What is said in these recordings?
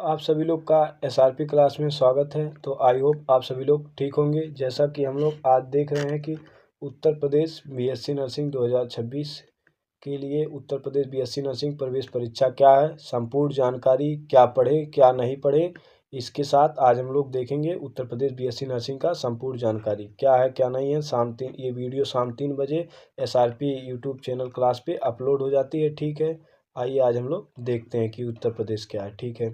आप सभी लोग का एसआरपी क्लास में स्वागत है। तो आई होप आप सभी लोग ठीक होंगे। जैसा कि हम लोग आज देख रहे हैं कि उत्तर प्रदेश बीएससी नर्सिंग 2026 के लिए उत्तर प्रदेश बीएससी नर्सिंग प्रवेश परीक्षा क्या है, संपूर्ण जानकारी, क्या पढ़े क्या नहीं पढ़े, इसके साथ आज हम लोग देखेंगे उत्तर प्रदेश बीएससी नर्सिंग का संपूर्ण जानकारी क्या है क्या नहीं है। ये वीडियो शाम 3 बजे एसआरपी यूट्यूब चैनल क्लास पे अपलोड हो जाती है। ठीक है, आइए आज हम लोग देखते हैं कि उत्तर प्रदेश क्या है। ठीक है,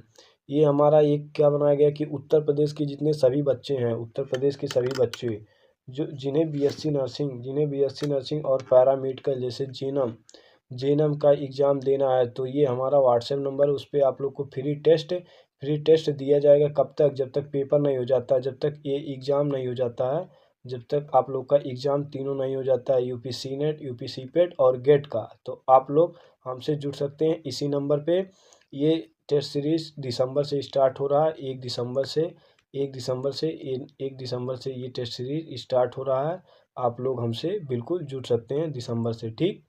ये हमारा एक क्या बनाया गया कि उत्तर प्रदेश के जितने सभी बच्चे हैं, उत्तर प्रदेश के सभी बच्चे जिन्हें बीएससी नर्सिंग और पैरामेडिकल जैसे जेनम का एग्ज़ाम देना है, तो ये हमारा व्हाट्सएप नंबर, उस पर आप लोग को फ्री टेस्ट दिया जाएगा। कब तक? जब तक पेपर नहीं हो जाता, जब तक ये एग्ज़ाम नहीं हो जाता है, जब तक आप लोग का एग्ज़ाम तीनों नहीं हो जाता है, यूपी सीनेट, यूपी सीपेट और गेट का। तो आप लोग हमसे जुड़ सकते हैं इसी नंबर पे। ये टेस्ट सीरीज दिसंबर से स्टार्ट हो रहा है। 1 दिसंबर से ये टेस्ट सीरीज स्टार्ट हो रहा है। आप लोग हमसे बिल्कुल जुड़ सकते हैं दिसंबर से। ठीक,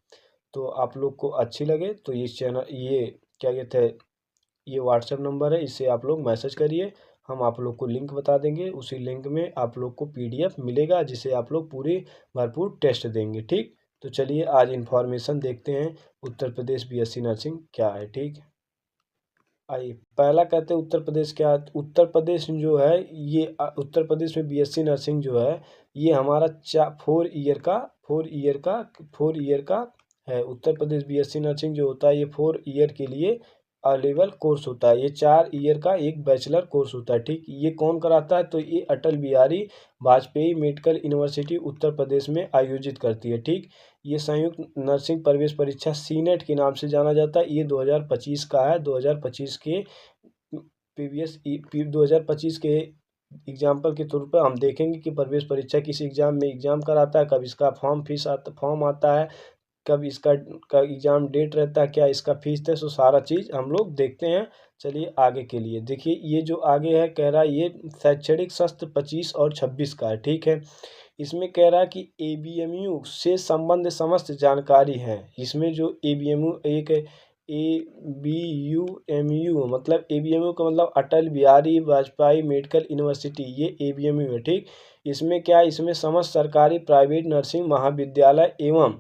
तो आप लोग को अच्छी लगे तो ये चैनल, ये क्या कहते हैं, ये व्हाट्सएप नंबर है, इससे आप लोग मैसेज करिए। हम आप लोग को लिंक बता देंगे, उसी लिंक में आप लोग को पीडीएफ मिलेगा, जिसे आप लोग पूरी भरपूर टेस्ट देंगे। ठीक, तो चलिए आज इन्फॉर्मेशन देखते हैं उत्तर प्रदेश बीएससी नर्सिंग क्या है। ठीक, आइए पहला कहते हैं उत्तर प्रदेश क्या है। उत्तर प्रदेश जो है ये उत्तर प्रदेश में बीएससी नर्सिंग जो है ये हमारा 4 ईयर का है। उत्तर प्रदेश बीएससी नर्सिंग जो होता है ये 4 ईयर के लिए लेवल कोर्स होता है। ये 4 ईयर का एक बैचलर कोर्स होता है। ठीक, ये कौन कराता है? तो ये अटल बिहारी वाजपेयी मेडिकल यूनिवर्सिटी उत्तर प्रदेश में आयोजित करती है। ठीक, ये संयुक्त नर्सिंग प्रवेश परीक्षा सीनेट के नाम से जाना जाता है। ये 2025 का है। 2025 के 2025 के एग्जाम्पल के तौर पर हम देखेंगे कि प्रवेश परीक्षा किस एग्ज़ाम में एग्ज़ाम कराता है, कब इसका फॉर्म आता है, कब इसका एग्ज़ाम डेट रहता है, क्या इसका फीस है। सो सारा चीज़ हम लोग देखते हैं। चलिए आगे के लिए देखिए, ये जो आगे है कह रहा है ये शैक्षणिक सत्र 25 और 26 का है। ठीक है, इसमें कह रहा है कि एबीएमयू से संबंध समस्त जानकारी है। इसमें जो एबीएमयू एक एबीयूएमयू मतलब एबीएमयू का मतलब अटल बिहारी वाजपेयी मेडिकल यूनिवर्सिटी, ये एबीएमयू है। ठीक, इसमें क्या है, इसमें समस्त सरकारी प्राइवेट नर्सिंग महाविद्यालय एवं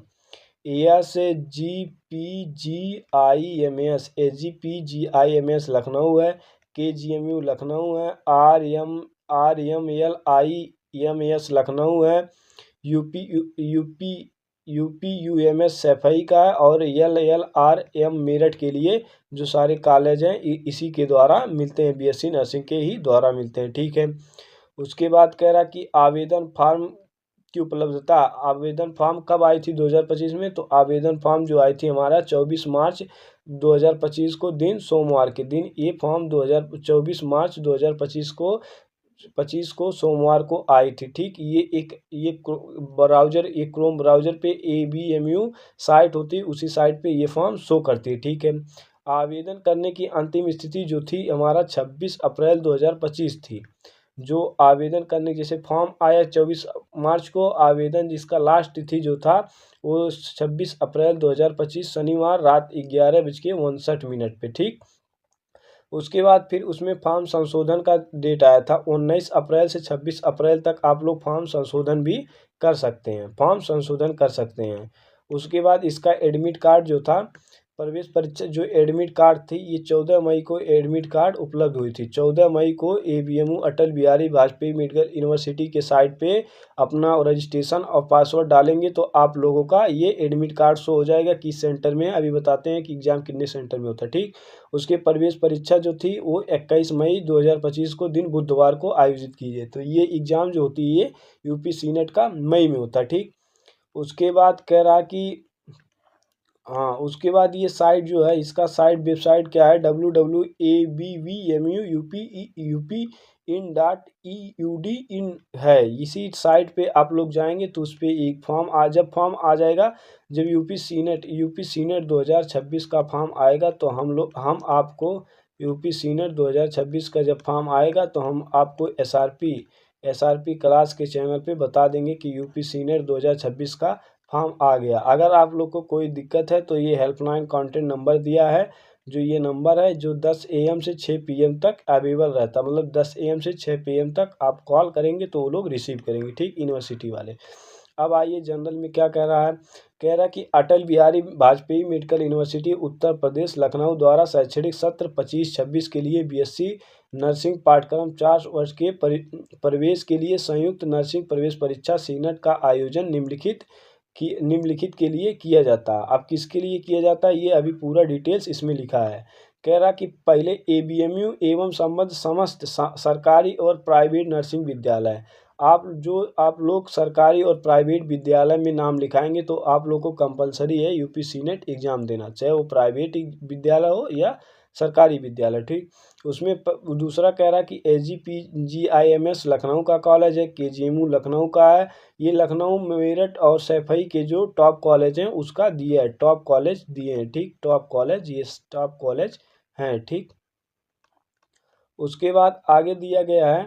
एजीपीजीआईएमएस लखनऊ है, केजीएमयू लखनऊ है, आरएमएलआईएमएस लखनऊ है, यूपीयूएमएस सैफई का है, और एलएलआरएम मेरठ के लिए जो सारे कॉलेज हैं इसी के द्वारा मिलते हैं, बीएससी नर्सिंग के ही द्वारा मिलते हैं। ठीक है, उसके बाद कह रहा कि आवेदन फार्म की उपलब्धता। आवेदन फॉर्म कब आई थी 2025 में? तो आवेदन फॉर्म जो आई थी हमारा 24 मार्च 2025 को, दिन सोमवार के दिन ये फॉर्म 24 मार्च 2025 को सोमवार को आई थी। ठीक, ये क्रोम ब्राउज़र पे एबीएमयू साइट होती है, उसी साइट पे ये फॉर्म शो करती है। ठीक है, आवेदन करने की अंतिम स्थिति जो थी हमारा 26 अप्रैल 2025 थी। जो आवेदन करने, जैसे फॉर्म आया 24 मार्च को, आवेदन जिसका लास्ट तिथि जो था वो 26 अप्रैल 2025 शनिवार रात 11:59 पे। ठीक, उसके बाद फिर उसमें फॉर्म संशोधन का डेट आया था 19 अप्रैल से 26 अप्रैल तक। आप लोग फॉर्म संशोधन भी कर सकते हैं। उसके बाद इसका एडमिट कार्ड जो था, प्रवेश परीक्षा जो एडमिट कार्ड थी, ये 14 मई को एडमिट कार्ड उपलब्ध हुई थी। 14 मई को एबीएमयू अटल बिहारी वाजपेयी मेडिकल यूनिवर्सिटी के साइट पे अपना रजिस्ट्रेशन और पासवर्ड डालेंगे तो आप लोगों का ये एडमिट कार्ड शो हो जाएगा किस सेंटर में। अभी बताते हैं कि एग्ज़ाम कितने सेंटर में होता है। ठीक, उसके प्रवेश परीक्षा जो थी वो 21 मई 2025 को दिन बुधवार को आयोजित की गई। तो ये एग्ज़ाम जो होती है ये यूपी सीनेट का मई में होता है। ठीक, उसके बाद कह रहा कि हाँ, उसके बाद ये साइट जो है, इसका वेबसाइट क्या है, www.abvmu.up.in.edu इन है। इसी साइट पे आप लोग जाएंगे तो उस पर एक जब फॉर्म आ जाएगा, जब यूपी सीनेट 2026 का फॉर्म आएगा तो हम आपको यूपी सीनेट 2026 का जब फॉर्म आएगा तो हम आपको एसआरपी क्लास के चैनल पे बता देंगे कि यूपी सीनेट 2026 का फॉर्म आ गया। अगर आप लोग को कोई दिक्कत है तो ये हेल्पलाइन कॉन्टैक्ट नंबर दिया है, जो ये नंबर है जो 10 AM से 6 PM तक अवेलेबल रहता है, मतलब 10 AM से 6 PM तक आप कॉल करेंगे तो वो लोग रिसीव करेंगे, ठीक, यूनिवर्सिटी वाले। अब आइए जनरल में क्या कह रहा है, कह रहा है कि अटल बिहारी वाजपेयी मेडिकल यूनिवर्सिटी उत्तर प्रदेश लखनऊ द्वारा शैक्षणिक सत्र 25-26 के लिए BSc नर्सिंग पाठ्यक्रम 4 वर्ष के प्रवेश के लिए संयुक्त नर्सिंग प्रवेश परीक्षा सीनेट का आयोजन निम्नलिखित के लिए किया जाता है। अब किसके लिए किया जाता है ये अभी पूरा डिटेल्स इसमें लिखा है। कह रहा कि पहले ABMU एवं संबद्ध समस्त सरकारी और प्राइवेट नर्सिंग विद्यालय, आप लोग सरकारी और प्राइवेट विद्यालय में नाम लिखाएंगे तो आप लोग को कंपलसरी है यूपी सीनेट एग्जाम देना, चाहे वो प्राइवेट विद्यालय हो या सरकारी विद्यालय, ठीक। उसमें दूसरा कह रहा है कि SGPGIMS लखनऊ का कॉलेज है, KGMU लखनऊ का है, ये लखनऊ मेरठ और सैफई के जो टॉप कॉलेज हैं उसका दिया है, टॉप कॉलेज दिए हैं, ठीक, टॉप कॉलेज, ये टॉप कॉलेज हैं, ठीक। उसके बाद आगे दिया गया है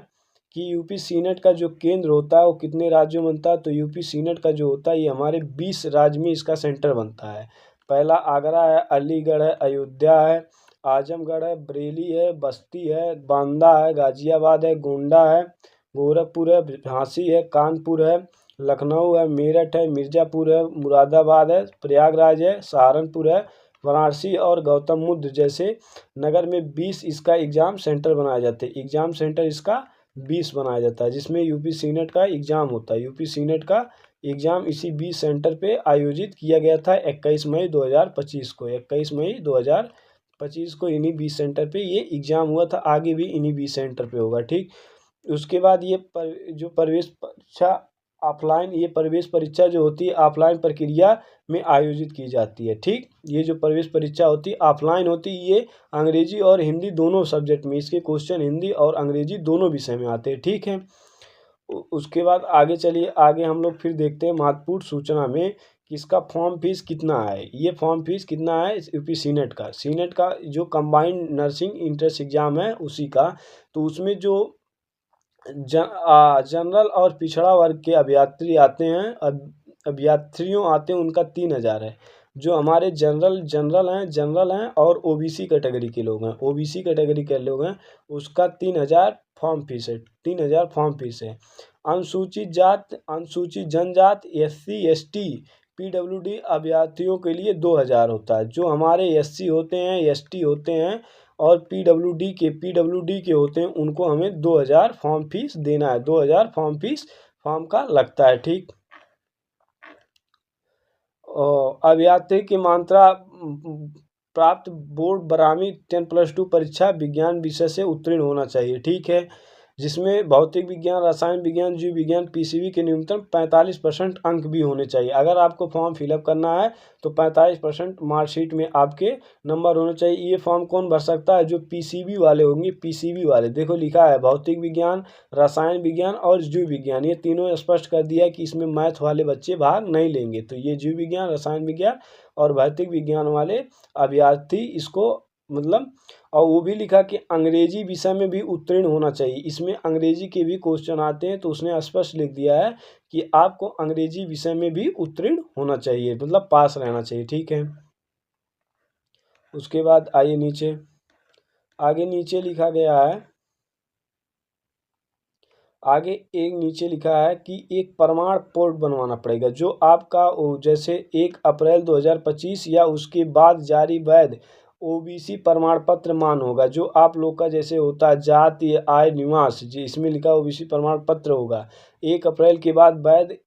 कि यूपी सीनेट का जो केंद्र होता है वो कितने राज्यों में बनता है, तो यूपी सीनेट का जो होता है ये हमारे 20 राज्य में इसका सेंटर बनता है। पहला आगरा है, अलीगढ़ है, अयोध्या है, आजमगढ़ है, बरेली है, बस्ती है, बांदा है, गाजियाबाद है, गोंडा है, गोरखपुर है, झांसी है, कानपुर है, लखनऊ है, मेरठ है, मिर्ज़ापुर है, मुरादाबाद है, प्रयागराज है, सहारनपुर है, वाराणसी और गौतम बुद्ध जैसे नगर में 20 इसका एग्ज़ाम सेंटर बनाए जाते हैं। एग्ज़ाम सेंटर इसका 20 बनाया जाता है जिसमें यूपी सीनेट का एग्ज़ाम होता है। यूपी सीनेट का एग्ज़ाम इसी 20 सेंटर पे आयोजित किया गया था 21 मई 2025 को। 21 मई 2025 को इन्हीं 20 सेंटर पे ये एग्ज़ाम हुआ था, आगे भी इन्हीं 20 सेंटर पे होगा, ठीक। उसके बाद ये जो प्रवेश परीक्षा ऑफलाइन, ये प्रवेश परीक्षा जो होती है ऑफलाइन प्रक्रिया में आयोजित की जाती है, ठीक। ये जो प्रवेश परीक्षा होती है ऑफलाइन होती है, ये अंग्रेजी और हिंदी दोनों सब्जेक्ट में, इसके क्वेश्चन हिंदी और अंग्रेजी दोनों विषय में आते हैं, ठीक है। उसके बाद आगे चलिए, आगे हम लोग फिर देखते हैं महत्वपूर्ण सूचना में कि इसका फॉर्म फीस कितना है। ये फॉर्म फीस कितना है यूपी सीनेट का जो कंबाइंड नर्सिंग इंट्रेंस एग्जाम है उसी का, तो उसमें जो जनरल और पिछड़ा वर्ग के अभ्यर्थी आते हैं, अभ्यर्थियों आते हैं, उनका 3000 है। जो हमारे जनरल हैं और ओबीसी कैटेगरी के लोग हैं, ओबीसी कैटेगरी के लोग हैं, उसका 3000 फॉर्म फीस है, 3000 फॉर्म फीस है। अनुसूचित जनजाति SC ST PWD अभ्यर्थियों के लिए 2000 होता है। जो हमारे SC होते हैं, ST होते हैं और PWD के होते हैं, उनको हमें 2000 फॉर्म फीस देना है, 2000 फॉर्म फीस फॉर्म का लगता है, ठीक। अभ्यर्थी की मात्रा प्राप्त बोर्ड बरामी 10+2 परीक्षा विज्ञान विषय से उत्तीर्ण होना चाहिए, ठीक है, जिसमें भौतिक विज्ञान, रसायन विज्ञान, जीव विज्ञान, PCB के न्यूनतम 45% अंक भी होने चाहिए। अगर आपको फॉर्म फिलअप करना है तो 45% मार्कशीट में आपके नंबर होने चाहिए। ये फॉर्म कौन भर सकता है, जो PCB वाले होंगे, PCB वाले, देखो लिखा है भौतिक विज्ञान, रसायन विज्ञान और जीव विज्ञान, ये तीनों स्पष्ट कर दिया कि इसमें मैथ वाले बच्चे भाग नहीं लेंगे। तो ये जीव विज्ञान, रसायन विज्ञान और भौतिक विज्ञान वाले अभ्यर्थी इसको मतलब, और वो भी लिखा कि अंग्रेजी विषय में भी उत्तीर्ण होना चाहिए। इसमें अंग्रेजी के भी क्वेश्चन आते हैं, तो उसने स्पष्ट लिख दिया है कि आपको अंग्रेजी विषय में भी उत्तीर्ण होना चाहिए, मतलब पास रहना चाहिए, ठीक है। उसके बाद आइए नीचे, आगे नीचे लिखा गया है, आगे एक नीचे लिखा है कि एक प्रमाण पत्र बनवाना पड़ेगा जो आपका जैसे 1 अप्रैल 2025 या उसके बाद जारी वैध ओबीसी प्रमाण पत्र मान होगा। जो आप लोग का जैसे होता है जाति, आय, निवास, जी इसमें लिखा ओबीसी प्रमाण पत्र होगा। 1 अप्रैल के बाद वैध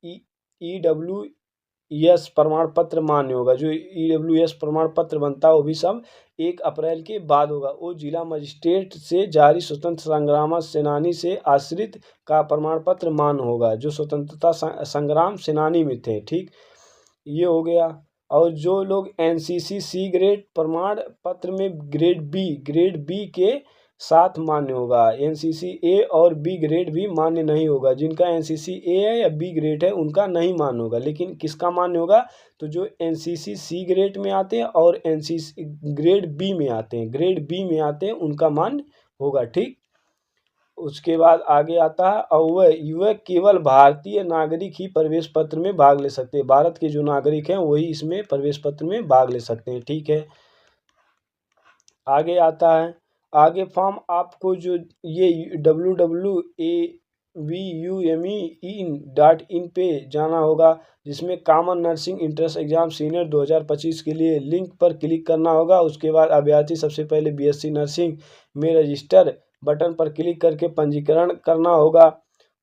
EWS प्रमाण पत्र मान्य होगा। जो EWS प्रमाण पत्र बनता है वो भी सब 1 अप्रैल के बाद होगा। वो जिला मजिस्ट्रेट से जारी स्वतंत्र संग्राम सेनानी से आश्रित का प्रमाण पत्र मान्य होगा, जो स्वतंत्रता संग्राम सेनानी में थे, ठीक, ये हो गया। और जो लोग NCC C ग्रेड प्रमाण पत्र में ग्रेड बी के साथ मान्य होगा। NCC A और B ग्रेड भी मान्य नहीं होगा। जिनका NCC A है या B ग्रेड है उनका नहीं मान्य होगा। लेकिन किसका मान्य होगा, तो जो NCC C ग्रेड में आते हैं और NCC ग्रेड B में आते हैं, उनका मान्य होगा, ठीक। उसके बाद आगे आता है, और वह केवल भारतीय नागरिक ही प्रवेश पत्र में भाग ले सकते हैं। भारत के जो नागरिक हैं वही इसमें प्रवेश पत्र में भाग ले सकते हैं, ठीक है। आगे आता है, आगे फॉर्म आपको जो ये www.avume.in पे जाना होगा, जिसमें common nursing entrance exam senior 2025 के लिए लिंक पर क्लिक करना होगा। उसके बाद अभ्यर्थी सबसे पहले बीएससी नर्सिंग में रजिस्टर बटन पर क्लिक करके पंजीकरण करना होगा।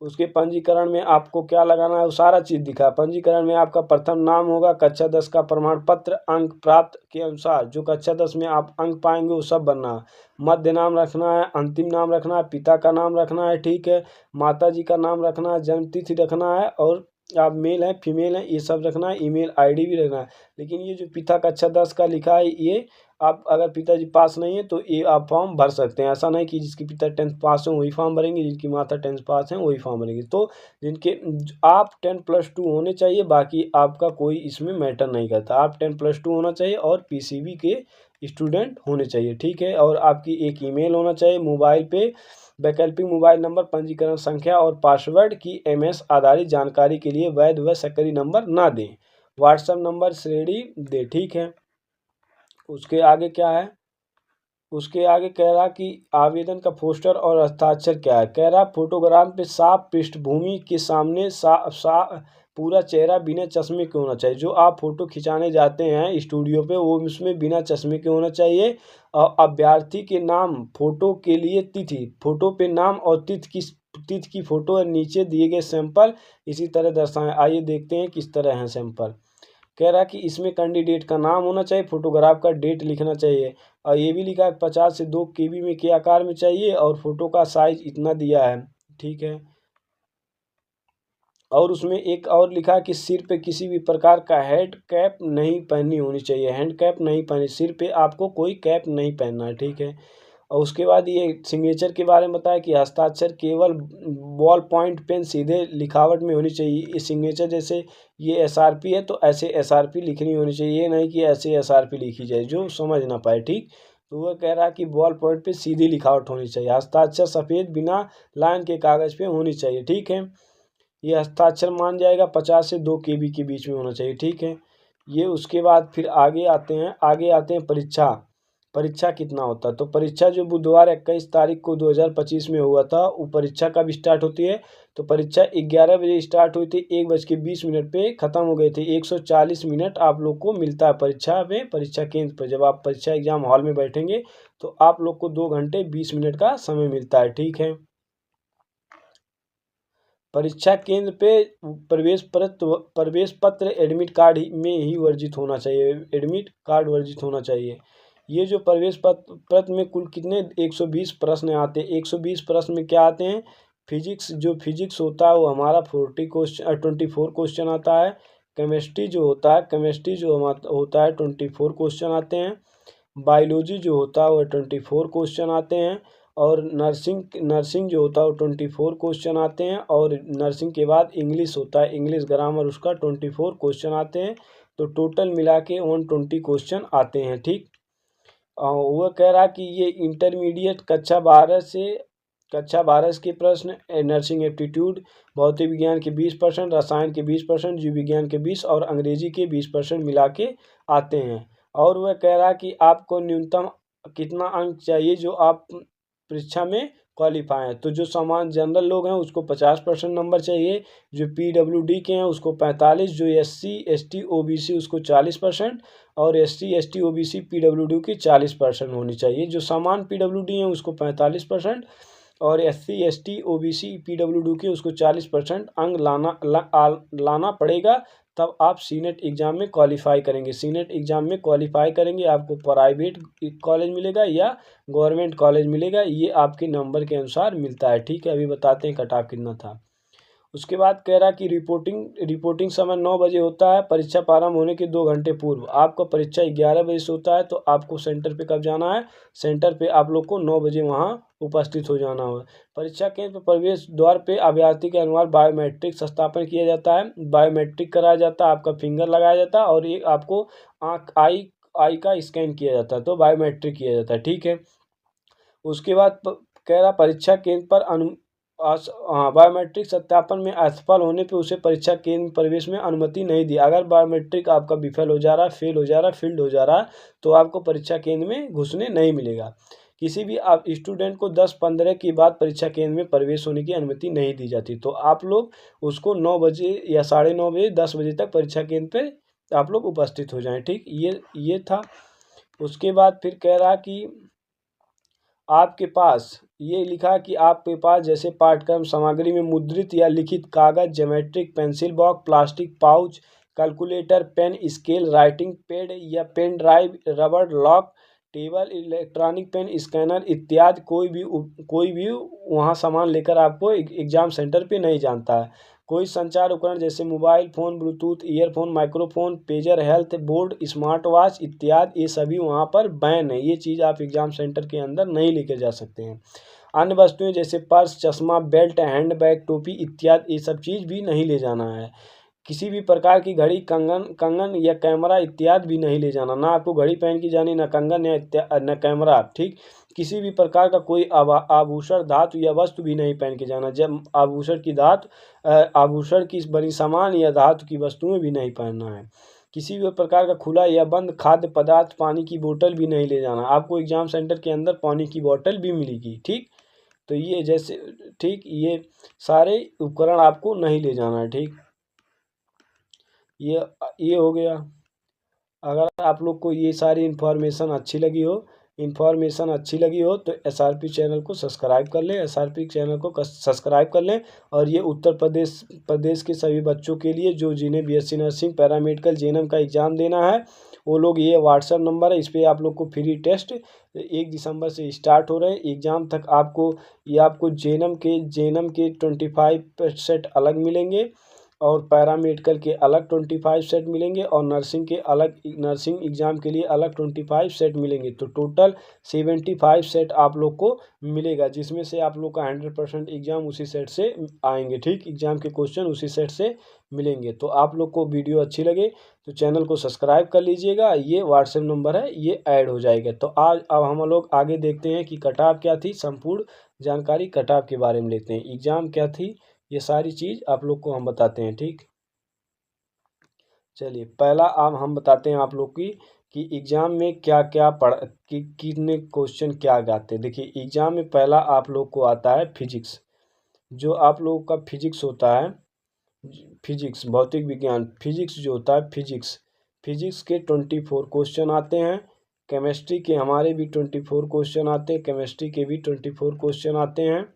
उसके पंजीकरण में आपको क्या लगाना है वो सारा चीज़ दिखा। पंजीकरण में आपका प्रथम नाम होगा, कक्षा 10 का प्रमाण पत्र, अंक प्राप्त के अनुसार जो कक्षा 10 में आप अंक पाएंगे वो सब बनना है। मध्य नाम रखना है, अंतिम नाम रखना है, पिता का नाम रखना है, ठीक है, माता जी का नाम रखना है, जन्म तिथि रखना है, और आप मेल हैं फीमेल हैं ये सब रखना है, ईमेल आईडी भी रखना है। लेकिन ये जो पिता कक्षा 10 का लिखा है ये आप अगर पिताजी पास नहीं है तो ये आप फॉर्म भर सकते हैं। ऐसा नहीं कि जिसकी पिता 10th पास है वही फॉर्म भरेंगे, जिनकी माता 10th पास है वही फॉर्म भरेंगे। तो जिनके आप 10+2 होने चाहिए, बाकी आपका कोई इसमें मैटर नहीं करता। आप 10+2 होना चाहिए और पीसीबी के स्टूडेंट होने चाहिए, ठीक है। और आपकी एक ईमेल होना चाहिए, मोबाइल पे वैकल्पिक मोबाइल नंबर, पंजीकरण संख्या और पासवर्ड की एमएस आधारित जानकारी के लिए वैध व सक्रिय नंबर ना दें। व्हाट्सएप नंबर श्रेणी दे, ठीक है। उसके आगे क्या है, उसके आगे कह रहा कि आवेदन का पोस्टर और हस्ताक्षर क्या है। कह रहा फोटोग्राफ पे साफ पृष्ठभूमि के सामने पूरा चेहरा बिना चश्मे के होना चाहिए। जो आप फोटो खिंचाने जाते हैं स्टूडियो पे वो उसमें बिना चश्मे के होना चाहिए। और अभ्यर्थी के नाम, फोटो के लिए तिथि, फोटो पे नाम और तिथि की फोटो है, नीचे दिए गए सैंपल इसी तरह दर्शाएं। आइए देखते हैं किस तरह है सैंपल। कह रहा कि इसमें कैंडिडेट का नाम होना चाहिए, फोटोग्राफ का डेट लिखना चाहिए, और ये भी लिखा है 50 से 2 KB में के आकार में चाहिए और फोटो का साइज इतना दिया है, ठीक है। और उसमें एक और लिखा है कि सिर पे किसी भी प्रकार का हेड कैप नहीं पहननी होनी चाहिए, हैंड कैप नहीं पहनी, सिर पे आपको कोई कैप नहीं पहनना है, ठीक है। और उसके बाद ये सिग्नेचर के बारे में बताया कि हस्ताक्षर केवल बॉल पॉइंट पेन सीधे लिखावट में होनी चाहिए। ये सिग्नेचर जैसे ये एसआरपी है तो ऐसे एसआरपी लिखनी होनी चाहिए, ये नहीं कि ऐसे एसआरपी लिखी जाए जो समझ ना पाए, ठीक। तो वह कह रहा है कि बॉल पॉइंट पे सीधी लिखावट होनी चाहिए, हस्ताक्षर सफ़ेद बिना लाइन के कागज़ पे होनी चाहिए, ठीक है। ये हस्ताक्षर मान जाएगा 50 से 2 KB के बीच में होना चाहिए, ठीक है। ये उसके बाद फिर आगे आते हैं परीक्षा। परीक्षा कितना होता है, तो परीक्षा जो बुधवार 21 तारीख को 2025 में हुआ था वो परीक्षा कब स्टार्ट होती है, तो परीक्षा 11 बजे स्टार्ट हुई थी, 1:20 पे ख़त्म हो गई थी। 140 मिनट आप लोग को मिलता है परीक्षा में, परीक्षा केंद्र पर जब आप परीक्षा एग्जाम हॉल में बैठेंगे तो आप लोग को 2 घंटे 20 मिनट का समय मिलता है, ठीक है। परीक्षा केंद्र पे प्रवेश पत्र एडमिट कार्ड में ही वर्जित होना चाहिए, एडमिट कार्ड वर्जित होना चाहिए। ये जो प्रवेश पत्र में कुल कितने 120 प्रश्न आते हैं। 120 प्रश्न में क्या आते हैं, फिजिक्स होता है वो हमारा 24 क्वेश्चन आता है। केमिस्ट्री जो होता है, होता है 24 क्वेश्चन आते हैं। बायोलॉजी जो होता है वो 24 क्वेश्चन आते हैं। और नर्सिंग जो होता है वो 24 क्वेश्चन आते हैं। और नर्सिंग के बाद इंग्लिश होता है, इंग्लिश ग्रामर उसका 24 क्वेश्चन आते हैं। तो टोटल मिला के 120 क्वेश्चन आते हैं, ठीक। वह कह रहा कि ये इंटरमीडिएट कक्षा 12 के प्रश्न, नर्सिंग एप्टीट्यूड, भौतिक विज्ञान के 20%, रसायन के 20%, जीव विज्ञान के 20 और अंग्रेजी के 20% मिला के आते हैं। और वह कह रहा कि आपको न्यूनतम कितना अंक चाहिए जो आप परीक्षा में क्वालिफाई हैं। तो जो सामान्य जनरल लोग हैं उसको 50% नंबर चाहिए, जो PWD के हैं उसको 45, जो SC ST OBC उसको 40%, और SC ST OBC PWD की 40% होनी चाहिए। जो सामान्य PWD हैं उसको 45% और SC ST OBC PWD के उसको 40% अंक लाना पड़ेगा, तब आप सीनेट एग्ज़ाम में क्वालिफाई करेंगे। सीनेट एग्ज़ाम में क्वालिफाई करेंगे आपको प्राइवेट कॉलेज मिलेगा या गवर्नमेंट कॉलेज मिलेगा, ये आपके नंबर के अनुसार मिलता है, ठीक है। अभी बताते हैं कट ऑफ कितना था। उसके बाद कह रहा कि रिपोर्टिंग समय 9 बजे होता है, परीक्षा प्रारंभ होने के 2 घंटे पूर्व। आपका परीक्षा 11 बजे से होता है तो आपको सेंटर पे कब जाना है, सेंटर पे आप लोग को 9 बजे वहाँ उपस्थित हो जाना होगा। परीक्षा केंद्र पर प्रवेश द्वार पे अभ्यर्थी के अनुसार बायोमेट्रिक सत्यापन किया जाता है, बायोमेट्रिक कराया जाता है, आपका फिंगर लगाया जाता है और एक आपको आई का स्कैन किया जाता है, तो बायोमेट्रिक किया जाता है, ठीक है। उसके बाद कह रहा परीक्षा केंद्र पर हाँ, बायोमेट्रिक सत्यापन में असफल होने पे उसे परीक्षा केंद्र प्रवेश में अनुमति नहीं दी। अगर बायोमेट्रिक आपका विफल हो जा रहा है, फेल हो जा रहा है, फील्ड हो जा रहा है, तो आपको परीक्षा केंद्र में घुसने नहीं मिलेगा। किसी भी आप स्टूडेंट को 10-15 के बाद परीक्षा केंद्र में प्रवेश होने की अनुमति नहीं दी जाती। तो आप लोग उसको 9 बजे या 9:30 बजे 10 बजे तक परीक्षा केंद्र पे आप लोग उपस्थित हो जाएं। ठीक, ये था। उसके बाद फिर कह रहा कि आपके पास ये लिखा कि आपके पास जैसे पाठ्यक्रम सामग्री में मुद्रित या लिखित कागज, geometric pencil box, plastic pouch, calculator, pen, scale, writing pad या pen drive, rubber lock, table, electronic pen, scanner इत्यादि कोई भी वहाँ सामान लेकर आपको एग्जाम सेंटर पे नहीं जानता है। कोई संचार उपकरण जैसे mobile phone, Bluetooth, earphone, microphone, pager, health board, smart watch इत्यादि ये सभी वहाँ पर बैन है। ये चीज़ आप एग्ज़ाम सेंटर के अंदर नहीं लेके जा सकते हैं। अन्य वस्तुएं जैसे पर्स, चश्मा, बेल्ट, हैंड बैग, टोपी इत्यादि ये सब चीज़ भी नहीं ले जाना है। किसी भी प्रकार की घड़ी, कंगन या कैमरा इत्यादि भी नहीं ले जाना। ना आपको घड़ी पहन के जानी, ना कंगन या न कैमरा। ठीक, किसी भी प्रकार का कोई आभूषण, धातु या वस्तु भी नहीं पहन के जाना। जब आभूषण की बनी सामान या धातु की वस्तुएं भी नहीं पहनना है। किसी भी प्रकार का खुला या बंद खाद्य पदार्थ, पानी की बोतल भी नहीं ले जाना। आपको एग्जाम सेंटर के अंदर पानी की बोतल भी मिलेगी। ठीक, तो ये जैसे ठीक ये सारे उपकरण आपको नहीं ले जाना है। ठीक, ये हो गया। अगर आप लोग को ये सारी इन्फॉर्मेशन अच्छी लगी हो तो एसआरपी चैनल को सब्सक्राइब कर लें। एसआरपी चैनल को सब्सक्राइब कर लें। और ये उत्तर प्रदेश के सभी बच्चों के लिए जिन्हें बीएससी नर्सिंग, पैरामेडिकल, जेएनएम का एग्ज़ाम देना है, वो लोग, ये व्हाट्सएप नंबर है, इस पर आप लोग को फ्री टेस्ट 1 दिसंबर से स्टार्ट हो रहे हैं। एग्ज़ाम तक आपको जेएनएम के 25 सेट अलग मिलेंगे और पैरामेडिकल के अलग 25 सेट मिलेंगे और नर्सिंग एग्ज़ाम के लिए अलग 25 सेट मिलेंगे। तो टोटल 75 सेट आप लोग को मिलेगा, जिसमें से आप लोग का 100% एग्ज़ाम उसी सेट से आएंगे। ठीक, एग्ज़ाम के क्वेश्चन उसी सेट से मिलेंगे। तो आप लोग को वीडियो अच्छी लगे तो चैनल को सब्सक्राइब कर लीजिएगा। ये व्हाट्सएप नंबर है, ये ऐड हो जाएगा। तो अब हम लोग आगे देखते हैं कि कटऑफ क्या थी। संपूर्ण जानकारी कटऑफ के बारे में लेते हैं। एग्ज़ाम क्या थी, ये सारी चीज़ आप लोग को हम बताते हैं। ठीक, चलिए पहला अब हम बताते हैं आप लोग की कि एग्ज़ाम में क्या क्या कितने क्वेश्चन क्या आते हैं। देखिए, एग्ज़ाम में पहला आप लोग को आता है फिजिक्स। जो आप लोगों का फिजिक्स होता है, फिजिक्स भौतिक विज्ञान, फिजिक्स जो होता है, फिजिक्स के 24 क्वेश्चन आते हैं। केमिस्ट्री के हमारे भी 24 क्वेश्चन आते हैं। केमिस्ट्री के भी 24 क्वेश्चन आते हैं।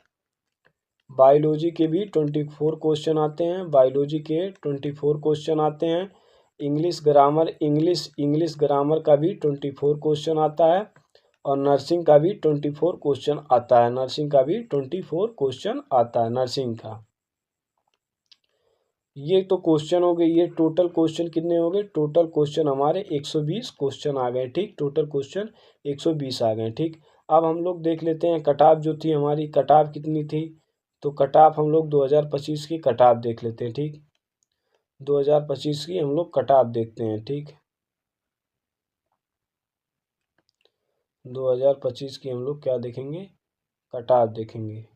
बायोलॉजी के भी 24 क्वेश्चन आते हैं। बायोलॉजी के 24 क्वेश्चन आते हैं। इंग्लिश ग्रामर का भी 24 क्वेश्चन आता है। और नर्सिंग का भी 24 क्वेश्चन आता है। नर्सिंग का भी 24 क्वेश्चन आता है नर्सिंग का। ये तो क्वेश्चन हो गए। ये टोटल क्वेश्चन कितने हो गए? टोटल क्वेश्चन हमारे 120 क्वेश्चन आ गए। ठीक, टोटल क्वेश्चन 120 आ गए। ठीक, अब हम लोग देख लेते हैं कटऑफ जो थी हमारी, कटऑफ कितनी थी। तो कटऑफ हम लोग 2025 की कटऑफ देख लेते हैं। ठीक, 2025 की हम लोग कटऑफ देखते हैं। ठीक, 2025 की हम लोग क्या देखेंगे? कटऑफ देखेंगे।